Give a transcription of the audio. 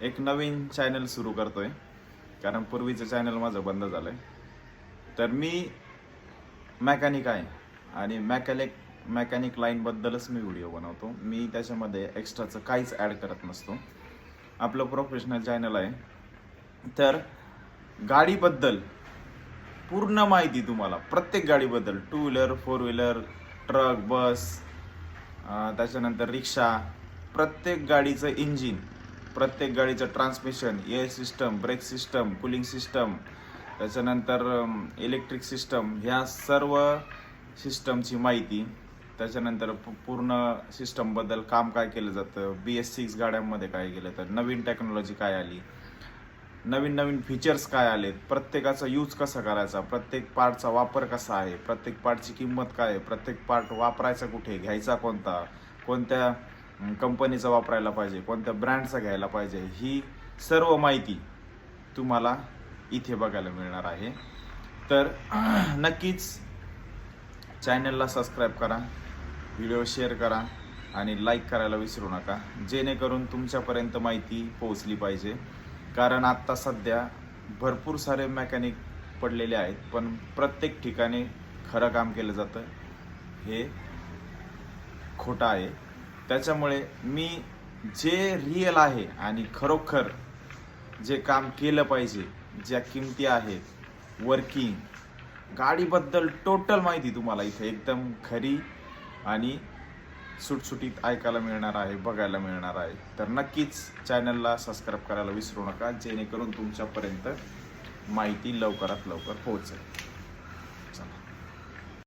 एक नवीन चॅनल सुरू करतोय, कारण पूर्वीचं चॅनल माझं बंद झालंय. तर मी मेकॅनिक आहे आणि मेकॅनिक लाईनबद्दलच मी व्हिडिओ बनवतो. मी त्याच्यामध्ये एक्स्ट्राचं काहीच ॲड करत नसतो. आपलं प्रोफेशनल चॅनल आहे. तर गाडीबद्दल पूर्ण माहिती तुम्हाला, प्रत्येक गाडीबद्दल, 2 व्हीलर, 4 व्हीलर, ट्रक, बस, त्याच्यानंतर रिक्षा, प्रत्येक गाडीचं इंजिन, प्रत्येक गाडीचं transmission, air system, brake system, cooling system, त्याच्यानंतर इलेक्ट्रिक सिस्टम, ह्या सर्व सिस्टमची माहिती, त्याच्यानंतर पूर्ण सिस्टमबद्दल काम काय केलं जातं, BS6 गाड्यांमध्ये काय केलं, तर नवीन टेक्नॉलॉजी काय आली, नवीन नवीन फीचर्स काय आलेत, प्रत्येकाचा यूज कसा करायचा, प्रत्येक पार्टचा वापर कसा आहे, प्रत्येक पार्टची किंमत काय आहे, प्रत्येक पार्ट वापरायचा कुठे, घ्यायचा कोणता, कोणत्या कंपनीचा वापरायला पाहिजे, कोणत्या ब्रँडचा घ्यायला पाहिजे, ही सर्व माहिती तुम्हाला इथे बघायला मिळणार आहे. तर नक्कीच चॅनलला सबस्क्राईब करा, व्हिडिओ शेअर करा आणि लाईक करायला विसरू नका, जेणेकरून तुमच्यापर्यंत माहिती पोहोचली पाहिजे. कारण आत्ता सध्या भरपूर सारे मेकॅनिक पडलेले आहेत, पण प्रत्येक ठिकाणी खरं काम केलं जातं हे खोटं आहे. त्याच्यामुळे मी जे रिअल आहे आणि खरोखर जे काम केलं पाहिजे, ज्या किमती आहेत, वर्किंग, गाडीबद्दल टोटल माहिती तुम्हाला इथे एकदम खरी आणि सुटसुटीत ऐकायला मिळणार आहे, बघायला मिळणार आहे. तर नक्कीच चॅनलला सबस्क्राईब करायला विसरू नका, जेणेकरून तुमच्यापर्यंत माहिती लवकरात लवकर पोहोचेल.